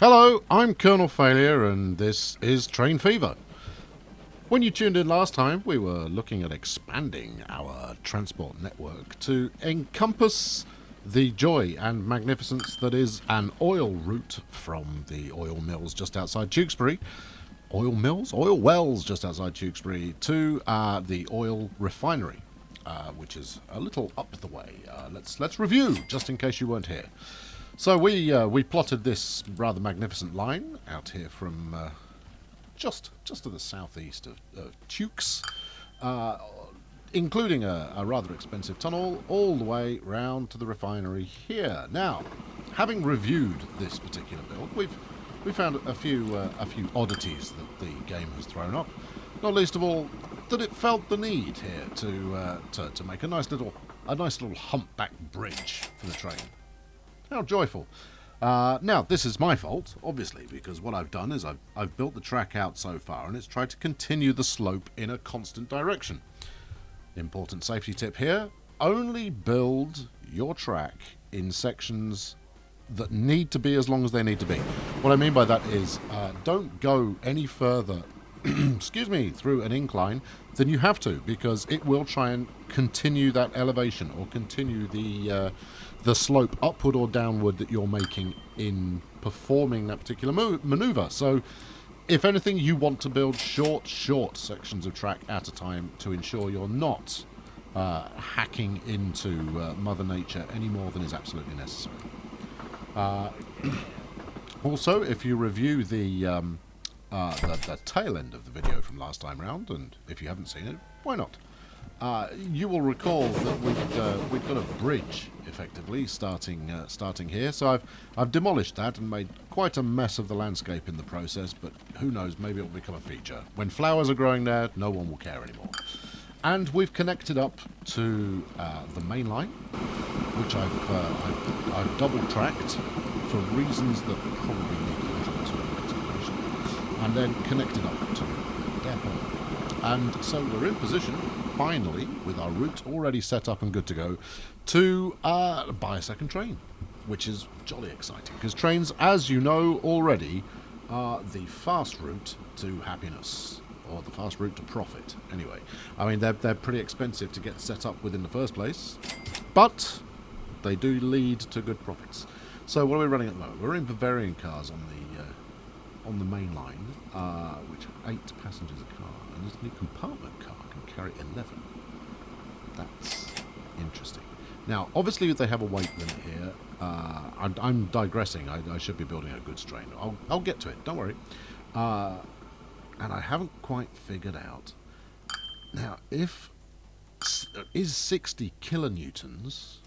Hello, I'm Colonel Failure, and this is Train Fever. When you tuned in last time, we were looking at expanding our transport network to encompass the joy and magnificence that is an oil route from the oil mills just outside Tewkesbury. Oil mills? Oil wells just outside Tewkesbury to the oil refinery, which is a little up the way. Let's review, just in case you weren't here. So we plotted this rather magnificent line out here from just to the southeast of Tewkes, including a rather expensive tunnel all the way round to the refinery here. Now, having reviewed this particular build, we found a few oddities that the game has thrown up. Not least of all, that it felt the need here to make a nice little humpback bridge for the train. How joyful. Now, this is my fault, obviously, because what I've done is I've built the track out so far, and it's tried to continue the slope in a constant direction. Important safety tip here, only build your track in sections that need to be as long as they need to be. What I mean by that is don't go any further excuse me, through an incline than you have to, because it will try and continue that elevation or continue the slope upward or downward that you're making in performing that particular maneuver. So if anything, you want to build short sections of track at a time to ensure you're not hacking into Mother Nature any more than is absolutely necessary. Also, if you review the tail end of the video from last time round, and if you haven't seen it, why not? You will recall that we'd got a bridge effectively starting here. So I've demolished that and made quite a mess of the landscape in the process. But who knows? Maybe it'll become a feature. When flowers are growing there, no one will care anymore. And we've connected up to the main line, which I've double tracked for reasons that probably need explanation, and then connected up to the depot. And so we're in position, finally, with our route already set up and good to go, to buy a second train, which is jolly exciting, because trains, as you know already, are the fast route to happiness, or the fast route to profit, anyway. I mean, they're pretty expensive to get set up with in the first place, but they do lead to good profits. So what are we running at the moment? We're in Bavarian cars on the main line, which are 8 passengers a car, and this new compartment car can carry 11. That's interesting. Now, obviously they have a weight limit here. I'm digressing. I should be building a goods train. I'll get to it, don't worry. And I haven't quite figured out. Now, is 60 kilonewtons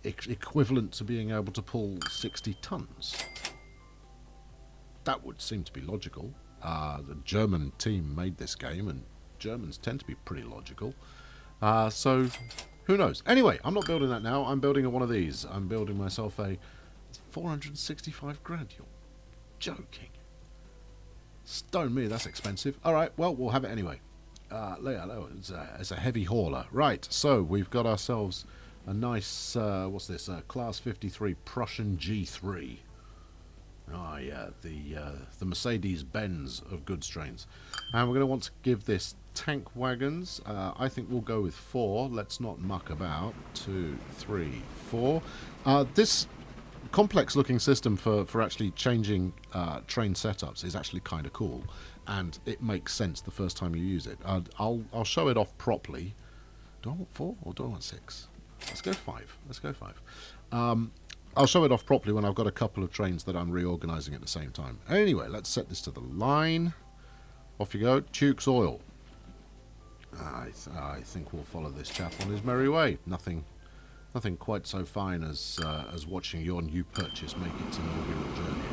equivalent to being able to pull 60 tons? That would seem to be logical. The German team made this game, and Germans tend to be pretty logical. So, who knows? Anyway, I'm not building that now. I'm building one of these. I'm building myself a 465 grand. You're joking. Stone me, that's expensive. Alright, well, we'll have it anyway. It's a heavy hauler. Right, so we've got ourselves a nice, what's this, Class 53 Prussian G3. Ah, yeah, the Mercedes-Benz of goods trains. And we're going to want to give this tank wagons. I think we'll go with 4. Let's not muck about. 2, 3, 4. This complex-looking system for actually changing train setups is actually kind of cool, and it makes sense the first time you use it. I'll show it off properly. Do I want 4 or do I want 6? Let's go 5. Let's go 5. I'll show it off properly when I've got a couple of trains that I'm reorganising at the same time. Anyway, let's set this to the line. Off you go. Tewkes Oil. I think we'll follow this chap on his merry way. Nothing quite so fine as watching your new purchase make its inaugural journey.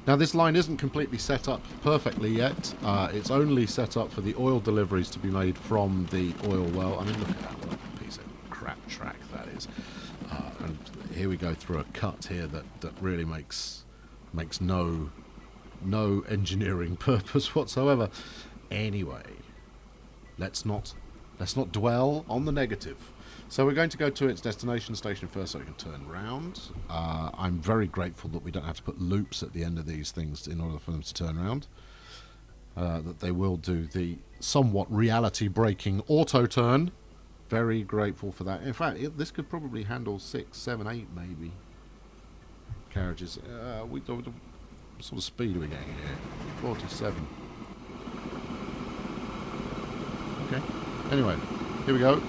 Now, this line isn't completely set up perfectly yet. It's only set up for the oil deliveries to be made from the oil well. I mean, look at that. What a piece of crap track that is. And here we go through a cut here that really makes no engineering purpose whatsoever. Anyway, let's not dwell on the negative. So we're going to go to its destination station first so we can turn round. I'm very grateful that we don't have to put loops at the end of these things in order for them to turn around. That they will do the somewhat reality-breaking auto-turn. Very grateful for that. In fact, this could probably handle 6, 7, 8 maybe carriages. What sort of speed are we getting here? 47. Okay. Anyway, here we go.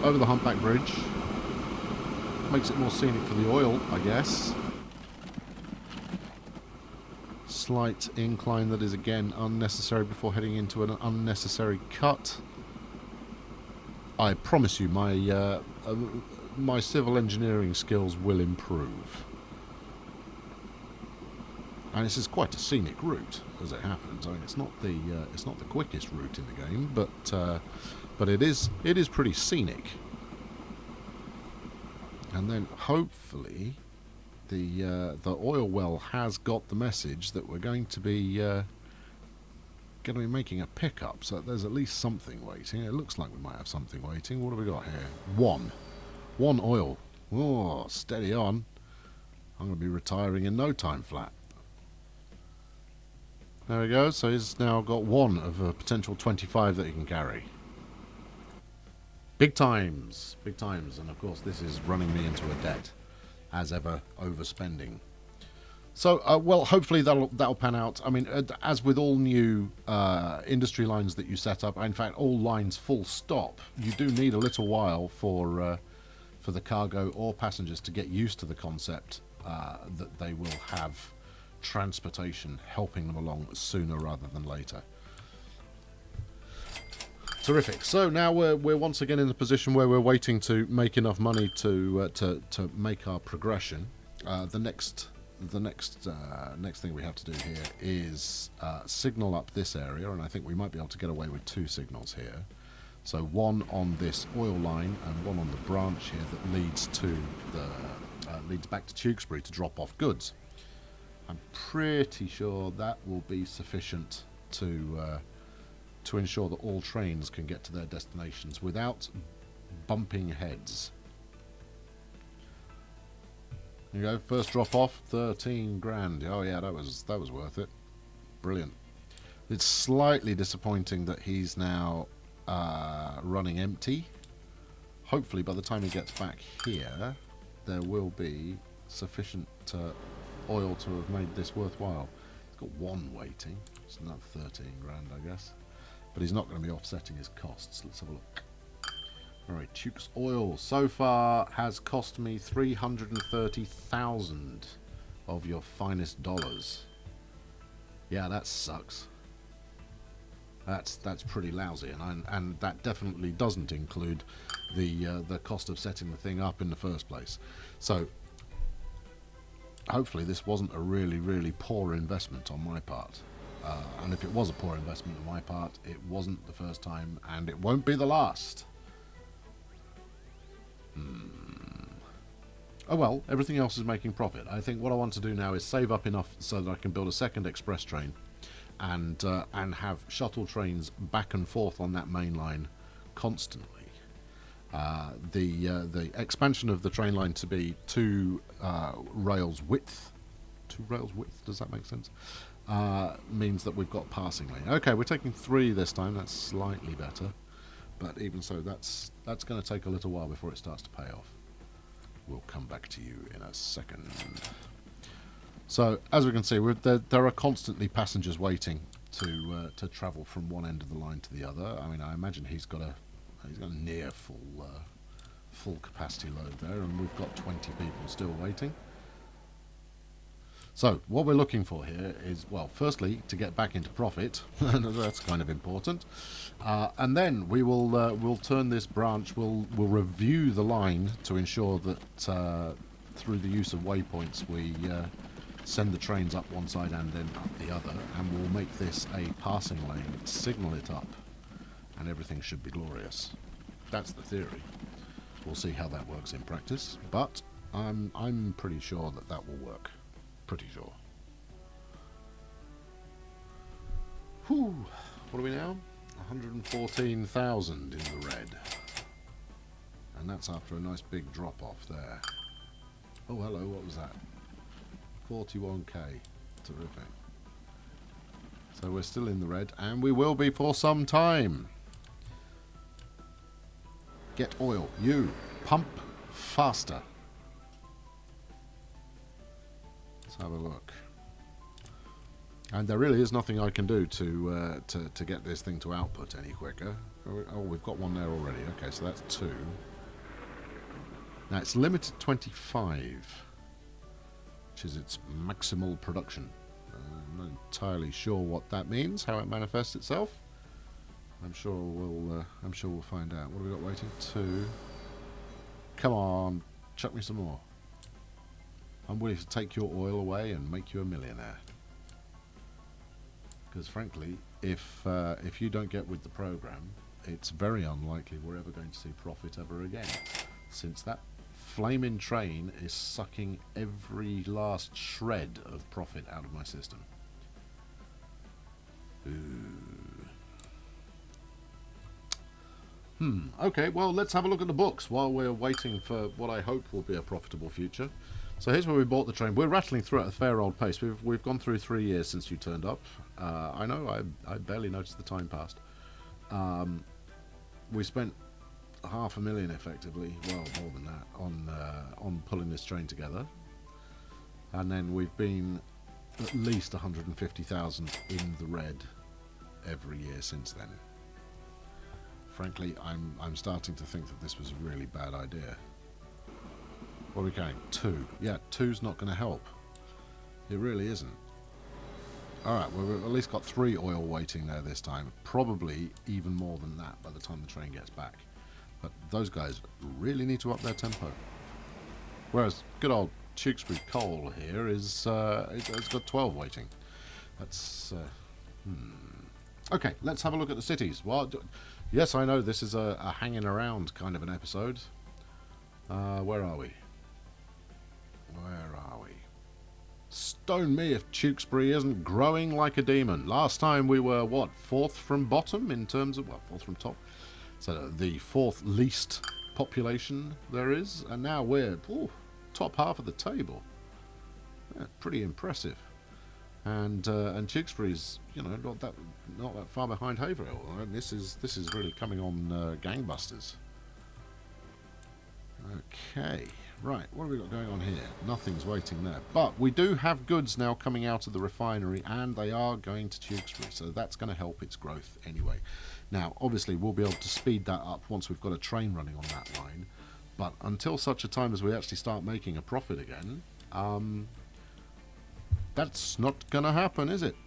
Over the humpback bridge. Makes it more scenic for the oil, I guess. Slight incline that is again unnecessary before heading into an unnecessary cut. I promise you my civil engineering skills will improve. And this is quite a scenic route, as it happens. I mean, it's not the quickest route in the game, but it is pretty scenic. And then hopefully the oil well has got the message that we're going to be making a pickup, so there's at least something waiting. It looks like we might have something waiting. What have we got here? One oil. Oh, steady on. I'm going to be retiring in no time flat. There we go. So he's now got one of a potential 25 that he can carry. Big times, and of course this is running me into a debt, as ever, overspending. So, well, hopefully that'll pan out. I mean, as with all new industry lines that you set up, in fact, all lines full stop, you do need a little while for the cargo or passengers to get used to the concept that they will have transportation helping them along sooner rather than later. Terrific. So now we're once again in the position where we're waiting to make enough money to make our progression. The next thing we have to do here is signal up this area, and I think we might be able to get away with 2 signals here. So one on this oil line and one on the branch here that leads to leads back to Tewkesbury to drop off goods. I'm pretty sure that will be sufficient to ensure that all trains can get to their destinations without bumping heads. There you go, first drop off, 13 grand. Oh yeah, that was worth it. Brilliant. It's slightly disappointing that he's now running empty. Hopefully by the time he gets back here, there will be sufficient oil to have made this worthwhile. He's got one waiting. It's another 13 grand, I guess. But he's not going to be offsetting his costs. Let's have a look. Alright, Tuke's oil so far has cost me 330,000 of your finest dollars. Yeah, that sucks. That's pretty lousy, and that definitely doesn't include the cost of setting the thing up in the first place. So hopefully this wasn't a really poor investment on my part. And if it was a poor investment on my part, it wasn't the first time, and it won't be the last. Oh well, everything else is making profit. I think what I want to do now is save up enough so that I can build a second express train and have shuttle trains back and forth on that main line constantly. The expansion of the train line to be 2 rails width. 2 rails width, does that make sense? Means that we've got passing lane. Okay, we're taking 3 this time. That's slightly better, but even so, that's going to take a little while before it starts to pay off. We'll come back to you in a second. So, as we can see, there are constantly passengers waiting to travel from one end of the line to the other. I mean, I imagine he's got a near full capacity load there, and we've got 20 people still waiting. So, what we're looking for here is, well, firstly, to get back into profit. That's kind of important. And then we'll turn this branch, we'll review the line to ensure that through the use of waypoints we send the trains up one side and then up the other, and we'll make this a passing lane, signal it up, and everything should be glorious. That's the theory. We'll see how that works in practice, but I'm pretty sure that will work. Pretty sure. Whew. What are we now? 114,000 in the red. And that's after a nice big drop off there. Oh, hello, what was that? 41k. Terrific. So we're still in the red, and we will be for some time. Get oil. You. Pump faster. Let's have a look. And there really is nothing I can do to get this thing to output any quicker. Oh, we've got one there already. Okay, so that's 2. Now it's limited 25, which is its maximal production. I'm not entirely sure what that means, how it manifests itself. I'm sure we'll find out. What have we got waiting? 2. Come on, chuck me some more. I'm willing to take your oil away and make you a millionaire. Because frankly, if you don't get with the program, it's very unlikely we're ever going to see profit ever again, since that flaming train is sucking every last shred of profit out of my system. Okay, well, let's have a look at the books while we're waiting for what I hope will be a profitable future. So here's where we bought the train. We're rattling through at a fair old pace. We've gone through 3 years since you turned up. I know, I barely noticed the time passed. We spent $500,000 effectively, well, more than that, on pulling this train together. And then we've been at least 150,000 in the red every year since then. Frankly, I'm starting to think that this was a really bad idea. What are we going? 2. Yeah, 2's not going to help. It really isn't. Alright, well, we've at least got 3 oil waiting there this time. Probably even more than that by the time the train gets back. But those guys really need to up their tempo. Whereas good old Tewkesbury Coal here is it's got 12 waiting. That's okay. Let's have a look at the cities. Well, yes, I know this is a hanging around kind of an episode. Where are we? Where are we? Stone me if Tewkesbury isn't growing like a demon. Last time we were what, 4th from bottom in terms of 4th from top. So the 4th least population there is, and now we're top half of the table. Yeah, pretty impressive. And Tewkesbury's, not that far behind Haverhill. This is really coming on gangbusters. Okay, right. What have we got going on here? Nothing's waiting there, but we do have goods now coming out of the refinery, and they are going to Tewkesbury, so that's going to help its growth anyway. Now, obviously, we'll be able to speed that up once we've got a train running on that line. But until such a time as we actually start making a profit again, that's not going to happen, is it?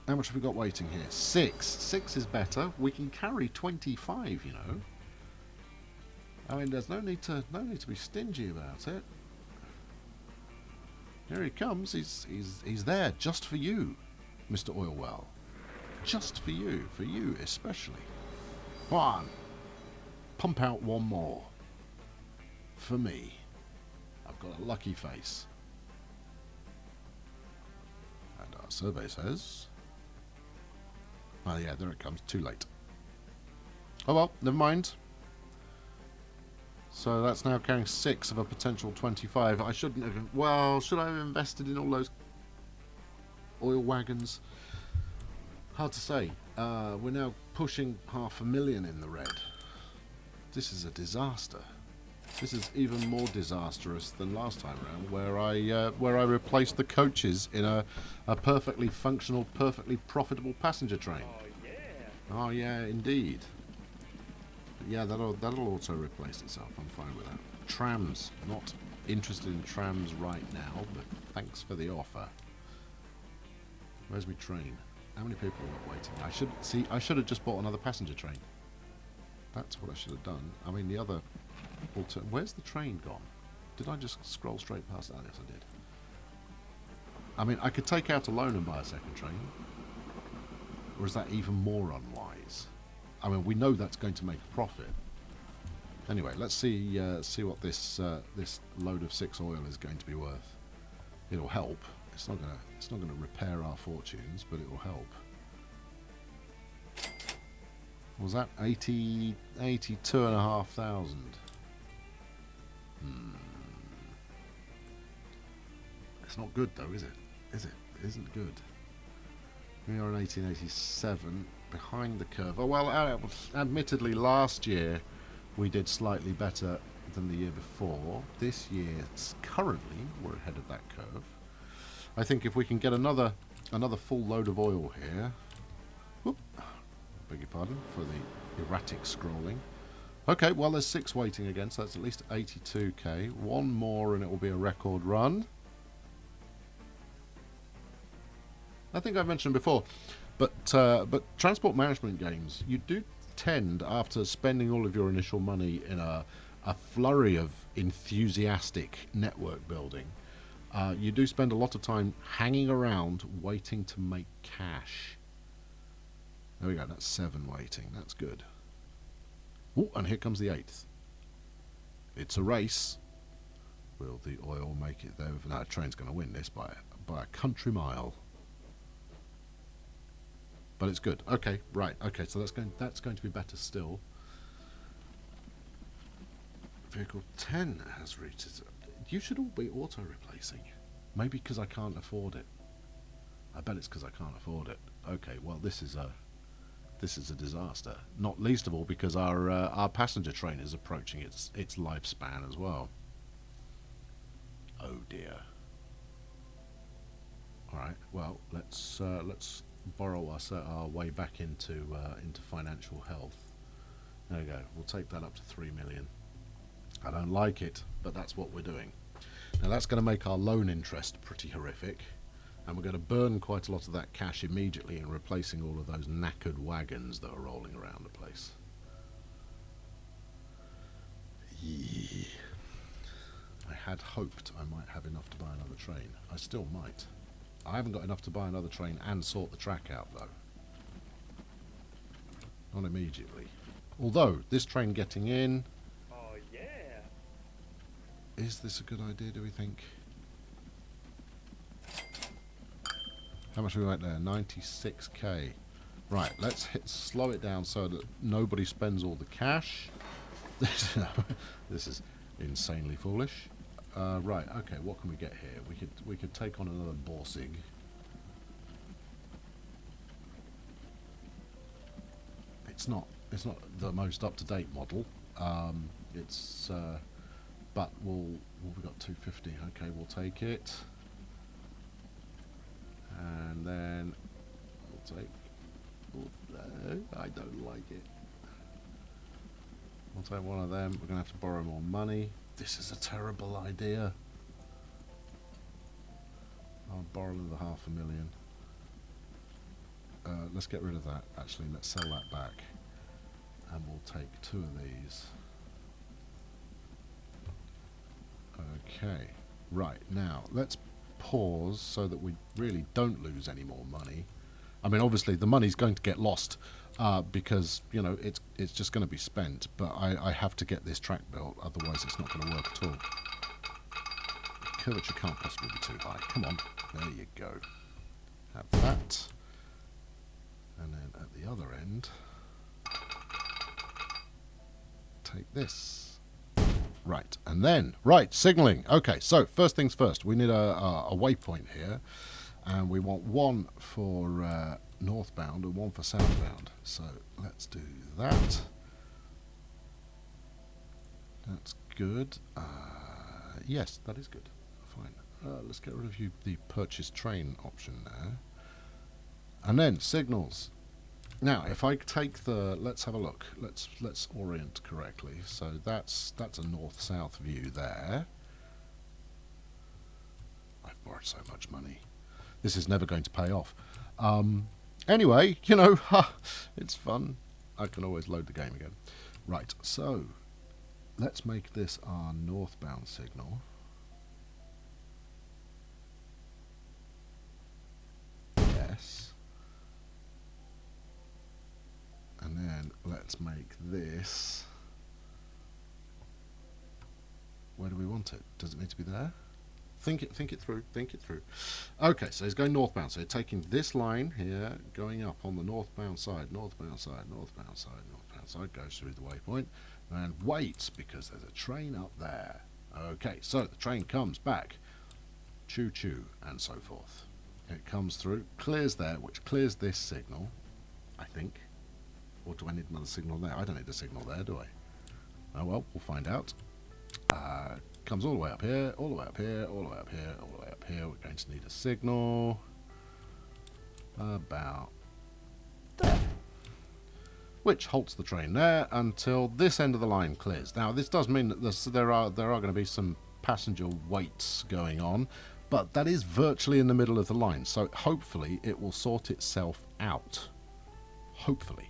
How much have we got waiting here? 6. 6 is better. We can carry 25, I mean, there's no need to be stingy about it. Here he comes. He's there just for you, Mr. Oilwell. Just for you especially. Come on. Pump out one more. For me. I've got a lucky face. And our survey says... Oh yeah, there it comes. Too late. Oh well, never mind. So that's now carrying 6 of a potential 25. I shouldn't have... Well, should I have invested in all those oil wagons? Hard to say. We're now pushing $500,000 in the red. This is a disaster. This is even more disastrous than last time around, where I replaced the coaches in a perfectly functional, perfectly profitable passenger train. Oh yeah. Oh yeah, indeed. But yeah, that'll auto replace itself. I'm fine with that. Trams, not interested in trams right now, but thanks for the offer. Where's my train? How many people are waiting? I should have just bought another passenger train. That's what I should have done. I mean, the other... Where's the train gone? Did I just scroll straight past that? Yes, I did. I mean, I could take out a loan and buy a second train. Or is that even more unwise? I mean, we know that's going to make a profit. Anyway, let's see what this load of 6 oil is going to be worth. It'll help. It's not gonna repair our fortunes, but it will help. Was that 82,500? It's not good though, is it? Is it? It isn't good. We are in 1887, behind the curve. Oh well, admittedly last year we did slightly better than the year before. This year, currently, we're ahead of that curve. I think if we can get another full load of oil here. Whoop, beg your pardon for the erratic scrolling. Okay, well there's 6 waiting again, so that's at least 82k. One more and it will be a record run. I think I've mentioned before, but transport management games, you do tend, after spending all of your initial money in a flurry of enthusiastic network building, you do spend a lot of time hanging around waiting to make cash. There we go, that's 7 waiting, that's good. Oh, and here comes the 8th. It's a race. Will the oil make it there? No, the train's going to win this by a country mile. But it's good. Okay, right. Okay, so that's going to be better still. Vehicle 10 has reached its... You should all be auto-replacing. Maybe because I can't afford it. I bet it's because I can't afford it. Okay, well this is a disaster. Not least of all because our passenger train is approaching its lifespan as well. Oh dear. All right. Well, let's borrow our way back into financial health. There we go. We'll take that up to 3 million. I don't like it, but that's what we're doing. Now that's going to make our loan interest pretty horrific, and we're going to burn quite a lot of that cash immediately in replacing all of those knackered wagons that are rolling around the place. Yeah. I had hoped I might have enough to buy another train. I still might. I haven't got enough to buy another train and sort the track out, though. Not immediately. Although, this train getting in... Oh, yeah. Is this a good idea, do we think? How much are we at there? 96k. Right, let's slow it down so that nobody spends all the cash. This is insanely foolish. Right, okay, what can we get here? We could take on another Borsig. It's not the most up-to-date model. But we've got 250. Okay, we'll take it. And then we'll take... Oh, I don't like it. We'll take one of them. We're going to have to borrow more money. This is a terrible idea. I'll borrow another 500,000. Let's get rid of that. Actually, let's sell that back. And we'll take 2 of these. Okay. Right, now, let's pause so that we really don't lose any more money. I mean, obviously, the money's going to get lost because, you know, it's just going to be spent. But I have to get this track built, otherwise it's not going to work at all. Curvature can't possibly be too high. Come on. There you go. Have that. And then at the other end, take this. Right, and then, right, signalling. Okay, so first things first, we need a waypoint here, and we want one for northbound and one for southbound. So let's do that. That's good. Yes, that is good. Fine. Let's get rid of the purchase train option there. And then signals. Now, if I take the, let's have a look. Let's orient correctly. So that's a north-south view there. I've borrowed so much money. This is never going to pay off. Anyway, you know, it's fun. I can always load the game again. Right. So let's make this our northbound signal. Yes. And then let's make this... Where do we want it? Does it need to be there? Think it through. Think it through. Okay, so he's going northbound. So you're taking this line here, going up on the northbound side, northbound side, northbound side, northbound side, goes through the waypoint, and waits because there's a train up there. Okay, so the train comes back, choo choo, and so forth. It comes through, clears there, which clears this signal, I think. Or do I need another signal there? I don't need a signal there, do I? Oh well, we'll find out. Comes all the way up here, all the way up here, all the way up here, all the way up here. We're going to need a signal about there, which halts the train there until this end of the line clears. Now, this does mean that there are going to be some passenger waits going on, but that is virtually in the middle of the line, so hopefully it will sort itself out. Hopefully.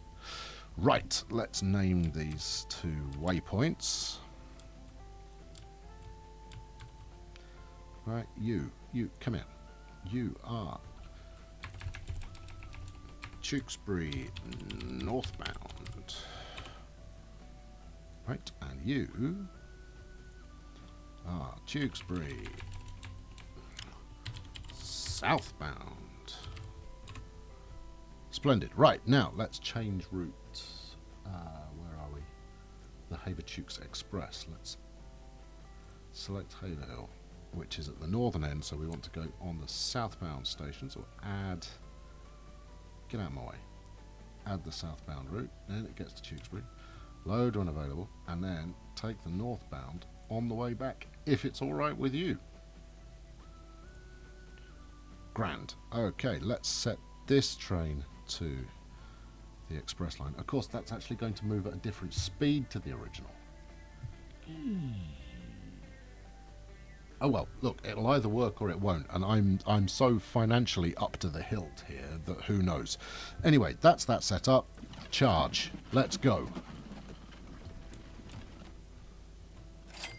Right, let's name these two waypoints. Right, you, come here. You are Tewkesbury northbound. Right, and you are Tewkesbury southbound. Splendid. Right, now let's change routes. Where are we? The Havertewks Express. Let's select Haverhill, which is at the northern end, so we want to go on the southbound station. So add, get out of my way, add the southbound route, then it gets to Tewkesbury, load when available, and then take the northbound on the way back, if it's alright with you. Grand. Okay, let's set this train to the express line. Of course, that's actually going to move at a different speed to the original. Oh well, look, it'll either work or it won't, and I'm so financially up to the hilt here that who knows. Anyway, that's that set up. Charge. Let's go.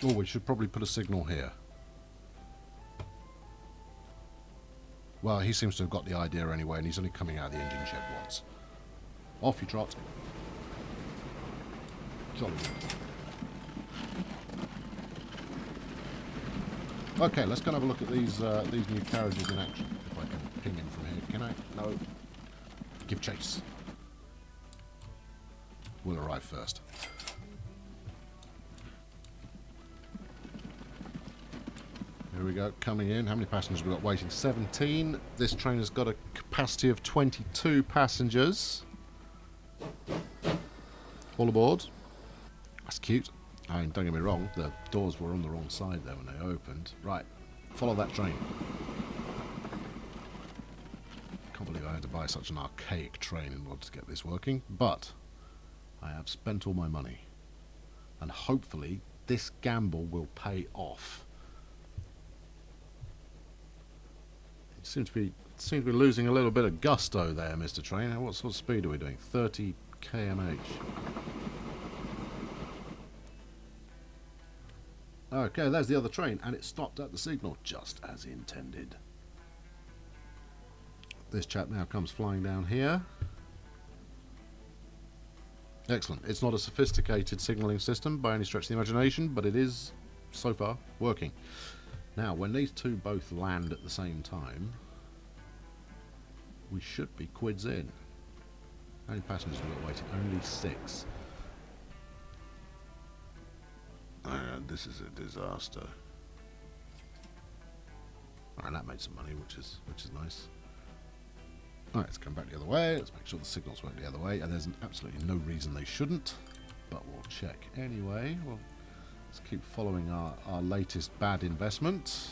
Oh, we should probably put a signal here. Well, he seems to have got the idea anyway, and he's only coming out of the engine shed once. Off you trot. Jolly good. Okay, let's go and have a look at these new carriages in action. If I can ping him from here. Can I? No. Give chase. We'll arrive first. Here we go, coming in. How many passengers have we got waiting? 17. This train has got a capacity of 22 passengers. All aboard. That's cute. I mean, don't get me wrong, the doors were on the wrong side there when they opened. Right, follow that train. Can't believe I had to buy such an archaic train in order to get this working, but I have spent all my money. And hopefully this gamble will pay off. You seem to be losing a little bit of gusto there, Mr. Train. What sort of speed are we doing? 30 km/h. Okay, there's the other train, and it stopped at the signal, just as intended. This chap now comes flying down here. Excellent. It's not a sophisticated signalling system by any stretch of the imagination, but it is, so far, working. Now, when these two both land at the same time, we should be quids in. How many passengers have we got waiting? Only 6. This is a disaster. And that made some money, which is nice. Alright, let's come back the other way. Let's make sure the signals work the other way. And there's absolutely no reason they shouldn't, but we'll check anyway. Well, let's keep following our latest bad investment.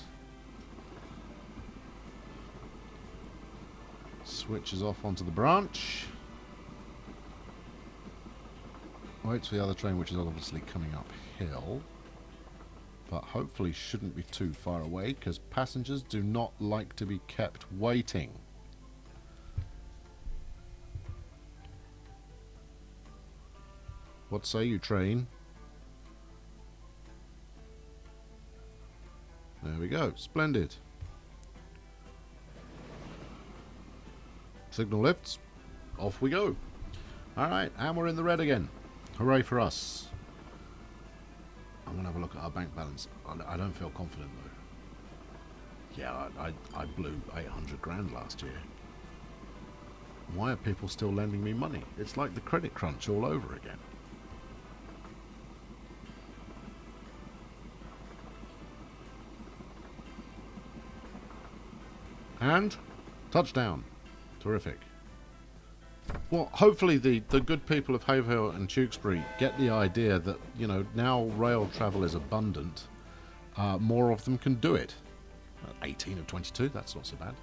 Switches off onto the branch. Waits for the other train, which is obviously coming uphill. But hopefully shouldn't be too far away, because passengers do not like to be kept waiting. What say you, train? There we go. Splendid. Signal lifts. Off we go. Alright, and we're in the red again. Hooray for us. I'm going to have a look at our bank balance. I don't feel confident though. Yeah, I blew 800 grand last year. Why are people still lending me money? It's like the credit crunch all over again. And touchdown. Terrific. Well, hopefully the good people of Haverhill and Tewkesbury get the idea that, you know, now rail travel is abundant, more of them can do it. 18 of 22, that's not so bad.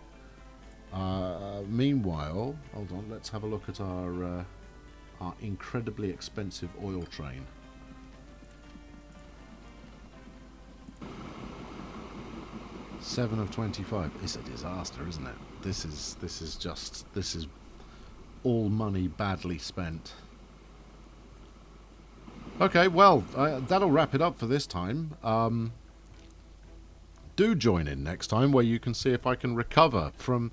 Meanwhile, hold on, let's have a look at our incredibly expensive oil train. Seven of 25. It's a disaster, isn't it? This is all money badly spent. Okay, well, that'll wrap it up for this time. Do join in next time, where you can see if I can recover from,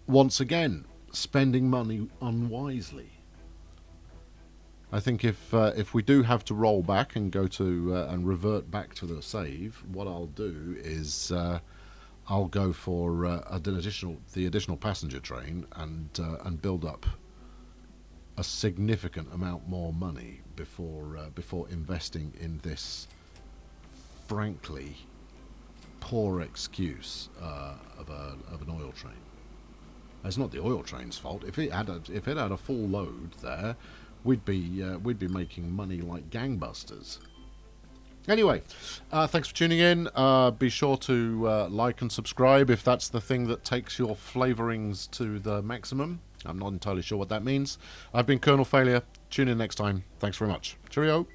once again, spending money unwisely. I think if we do have to roll back and go to and revert back to the save, what I'll do is I'll go for the additional passenger train and build up a significant amount more money before investing in this, frankly, poor excuse of an oil train. It's not the oil train's fault. If it had a full load there, we'd be making money like gangbusters. Anyway, thanks for tuning in. Be sure to like and subscribe if that's the thing that takes your flavourings to the maximum. I'm not entirely sure what that means. I've been Colonel Failure. Tune in next time. Thanks very much. Cheerio.